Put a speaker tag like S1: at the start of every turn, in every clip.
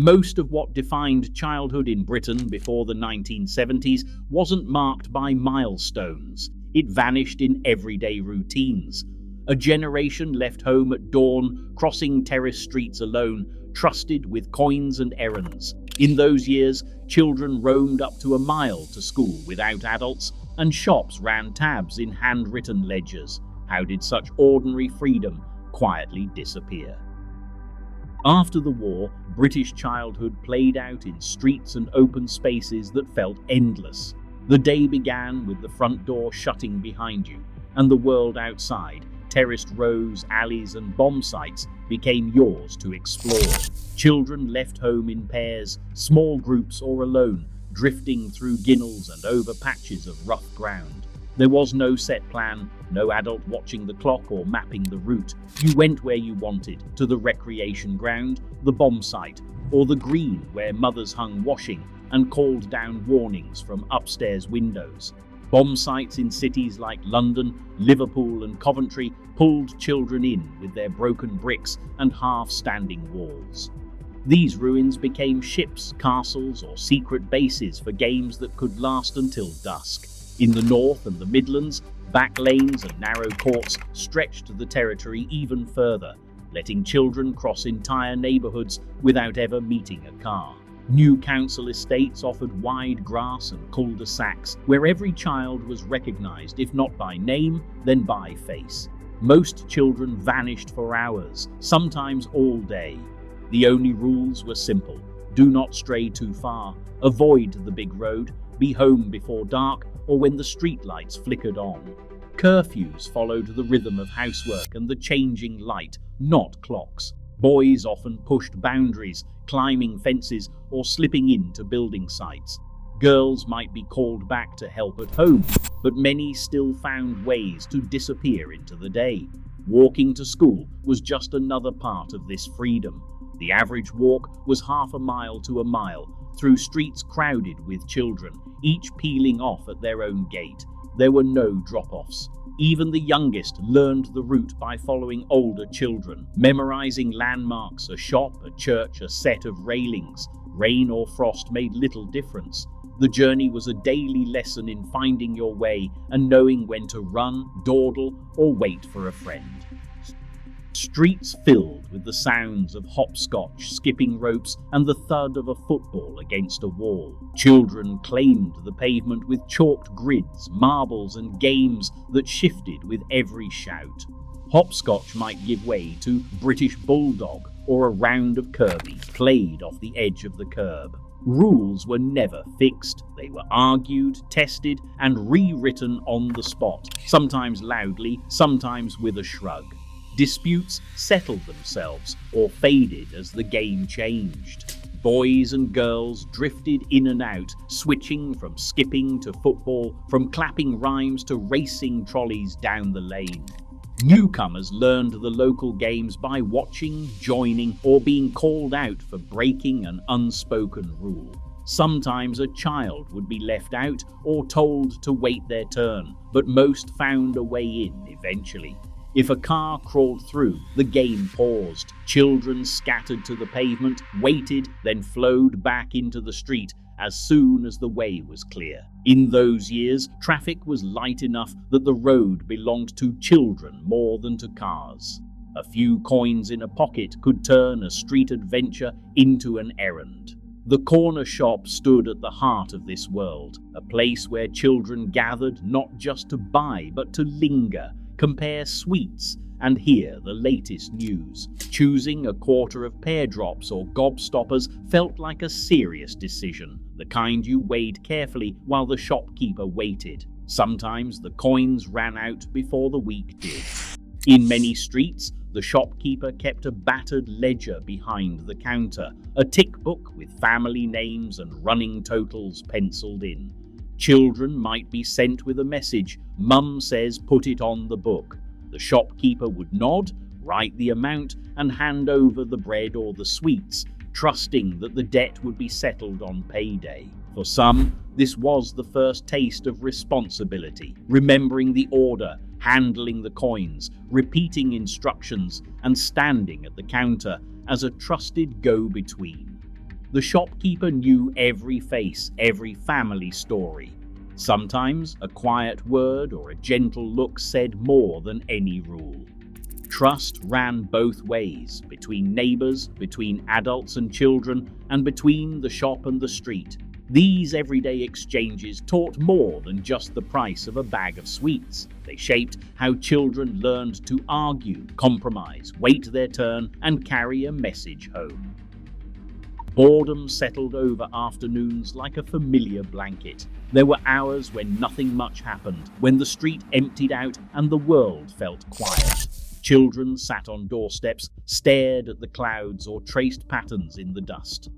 S1: Most of what defined childhood in Britain before the 1970s wasn't marked by milestones. It vanished in everyday routines. A generation left home at dawn, crossing terrace streets alone, trusted with coins and errands. In those years, children roamed up to a mile to school without adults, and shops ran tabs in handwritten ledgers. How did such ordinary freedom quietly disappear? After the war, British childhood played out in streets and open spaces that felt endless. The day began with the front door shutting behind you, and the world outside, terraced rows, alleys, and bomb sites, became yours to explore. Children left home in pairs, small groups or alone, drifting through ginnels and over patches of rough ground. There was no set plan, no adult watching the clock or mapping the route. You went where you wanted, to the recreation ground, the bomb site, or the green where mothers hung washing and called down warnings from upstairs windows. Bomb sites in cities like London, Liverpool, and Coventry pulled children in with their broken bricks and half-standing walls. These ruins became ships, castles, or secret bases for games that could last until dusk. In the north and the Midlands, back lanes and narrow courts stretched the territory even further, letting children cross entire neighbourhoods without ever meeting a car. New council estates offered wide grass and cul-de-sacs where every child was recognised, if not by name, then by face. Most children vanished for hours, sometimes all day. The only rules were simple: do not stray too far, avoid the big road, be home before dark or when the streetlights flickered on. Curfews followed the rhythm of housework and the changing light, not clocks. Boys often pushed boundaries, climbing fences or slipping into building sites. Girls might be called back to help at home, but many still found ways to disappear into the day. Walking to school was just another part of this freedom. The average walk was half a mile to a mile, through streets crowded with children, each peeling off at their own gait. There were no drop-offs. Even the youngest learned the route by following older children, memorizing landmarks, a shop, a church, a set of railings. Rain or frost made little difference. The journey was a daily lesson in finding your way and knowing when to run, dawdle, or wait for a friend. Streets filled with the sounds of hopscotch, skipping ropes, and the thud of a football against a wall. Children claimed the pavement with chalked grids, marbles, and games that shifted with every shout. Hopscotch might give way to British Bulldog or a round of Kirby played off the edge of the curb. Rules were never fixed. They were argued, tested, and rewritten on the spot, sometimes loudly, sometimes with a shrug. Disputes settled themselves or faded as the game changed. Boys and girls drifted in and out, switching from skipping to football, from clapping rhymes to racing trolleys down the lane. Newcomers learned the local games by watching, joining, or being called out for breaking an unspoken rule. Sometimes a child would be left out or told to wait their turn, but most found a way in eventually. If a car crawled through, the game paused. Children scattered to the pavement, waited, then flowed back into the street as soon as the way was clear. In those years, traffic was light enough that the road belonged to children more than to cars. A few coins in a pocket could turn a street adventure into an errand. The corner shop stood at the heart of this world, a place where children gathered not just to buy but to linger, compare sweets, and hear the latest news. Choosing a quarter of pear drops or gobstoppers felt like a serious decision, the kind you weighed carefully while the shopkeeper waited. Sometimes the coins ran out before the week did. In many streets, the shopkeeper kept a battered ledger behind the counter, a tick book with family names and running totals penciled in. Children might be sent with a message, "Mum says put it on the book." The shopkeeper would nod, write the amount, and hand over the bread or the sweets, trusting that the debt would be settled on payday. For some, this was the first taste of responsibility, remembering the order, handling the coins, repeating instructions, and standing at the counter as a trusted go-between. The shopkeeper knew every face, every family story. Sometimes a quiet word or a gentle look said more than any rule. Trust ran both ways, between neighbors, between adults and children, and between the shop and the street. These everyday exchanges taught more than just the price of a bag of sweets. They shaped how children learned to argue, compromise, wait their turn, and carry a message home. Boredom settled over afternoons like a familiar blanket. There were hours when nothing much happened, when the street emptied out and the world felt quiet. Children sat on doorsteps, stared at the clouds, or traced patterns in the dust.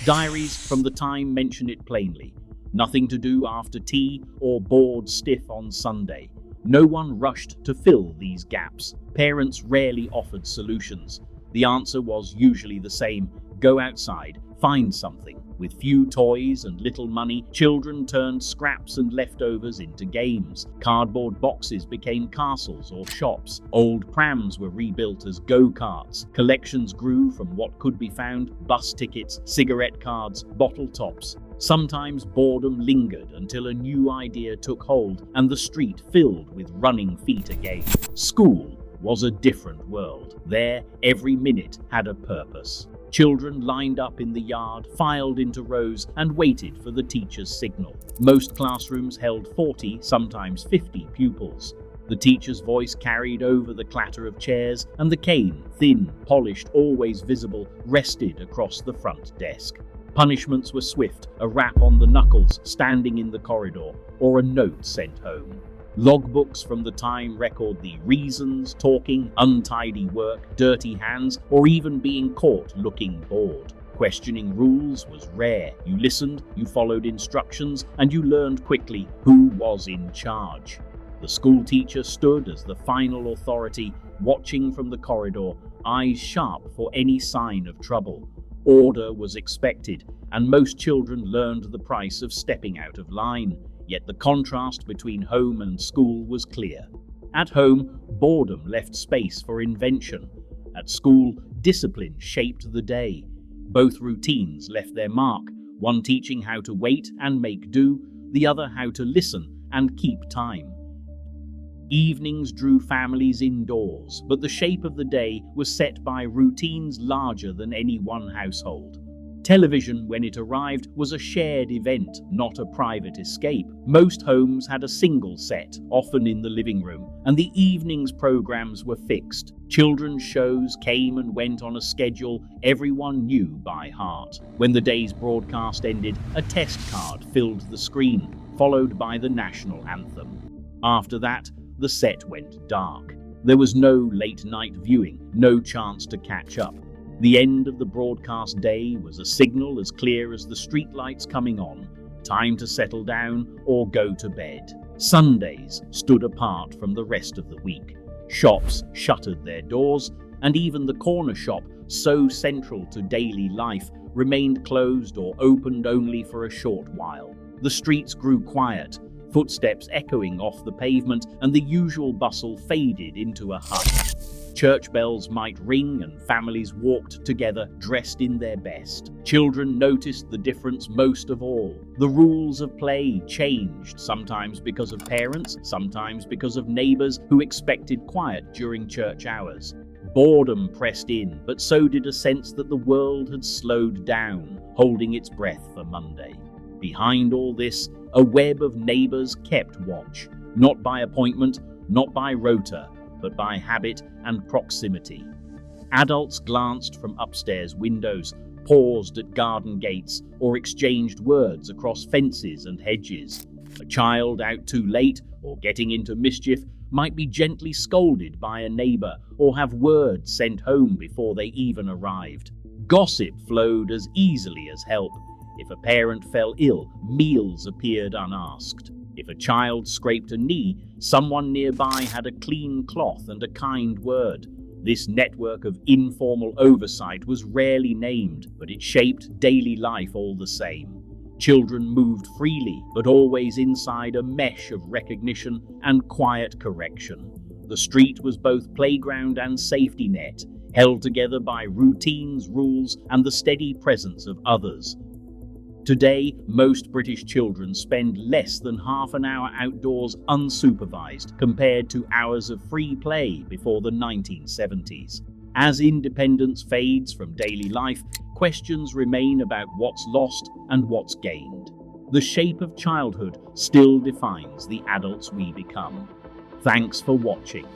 S1: Diaries from the time mention it plainly. Nothing to do after tea or bored stiff on Sunday. No one rushed to fill these gaps. Parents rarely offered solutions. The answer was usually the same: go outside, find something. With few toys and little money, children turned scraps and leftovers into games. Cardboard boxes became castles or shops. Old prams were rebuilt as go-karts. Collections grew from what could be found: bus tickets, cigarette cards, bottle tops. Sometimes boredom lingered until a new idea took hold and the street filled with running feet again. School was a different world. There, every minute had a purpose. Children lined up in the yard, filed into rows, and waited for the teacher's signal. Most classrooms held 40, sometimes 50 pupils. The teacher's voice carried over the clatter of chairs, and the cane, thin, polished, always visible, rested across the front desk. Punishments were swift: a rap on the knuckles, standing in the corridor, or a note sent home. Logbooks from the time record the reasons: talking, untidy work, dirty hands, or even being caught looking bored. Questioning rules was rare. You listened, you followed instructions, and you learned quickly who was in charge. The school teacher stood as the final authority, watching from the corridor, eyes sharp for any sign of trouble. Order was expected, and most children learned the price of stepping out of line. Yet the contrast between home and school was clear. At home, boredom left space for invention. At school, discipline shaped the day. Both routines left their mark, one teaching how to wait and make do, the other how to listen and keep time. Evenings drew families indoors, but the shape of the day was set by routines larger than any one household. Television, when it arrived, was a shared event, not a private escape. Most homes had a single set, often in the living room, and the evening's programs were fixed. Children's shows came and went on a schedule everyone knew by heart. When the day's broadcast ended, a test card filled the screen, followed by the national anthem. After that, the set went dark. There was no late-night viewing, no chance to catch up. The end of the broadcast day was a signal as clear as the streetlights coming on. Time to settle down or go to bed. Sundays stood apart from the rest of the week. Shops shuttered their doors, and even the corner shop, so central to daily life, remained closed or opened only for a short while. The streets grew quiet, footsteps echoing off the pavement, and the usual bustle faded into a hush. Church bells might ring and families walked together dressed in their best. Children noticed the difference most of all. The rules of play changed, sometimes because of parents, sometimes because of neighbors who expected quiet during church hours. Boredom pressed in, but so did a sense that the world had slowed down, holding its breath for Monday. Behind all this, a web of neighbors kept watch, not by appointment, not by rota, but by habit and proximity. Adults glanced from upstairs windows, paused at garden gates, or exchanged words across fences and hedges. A child out too late or getting into mischief might be gently scolded by a neighbor or have word sent home before they even arrived. Gossip flowed as easily as help. If a parent fell ill, meals appeared unasked. If a child scraped a knee, someone nearby had a clean cloth and a kind word. This network of informal oversight was rarely named, but it shaped daily life all the same. Children moved freely, but always inside a mesh of recognition and quiet correction. The street was both playground and safety net. held together by routines, rules, and the steady presence of others. Today, most British children spend less than half an hour outdoors unsupervised compared to hours of free play before the 1970s. As independence fades from daily life, questions remain about what's lost and what's gained. The shape of childhood still defines the adults we become. Thanks for watching.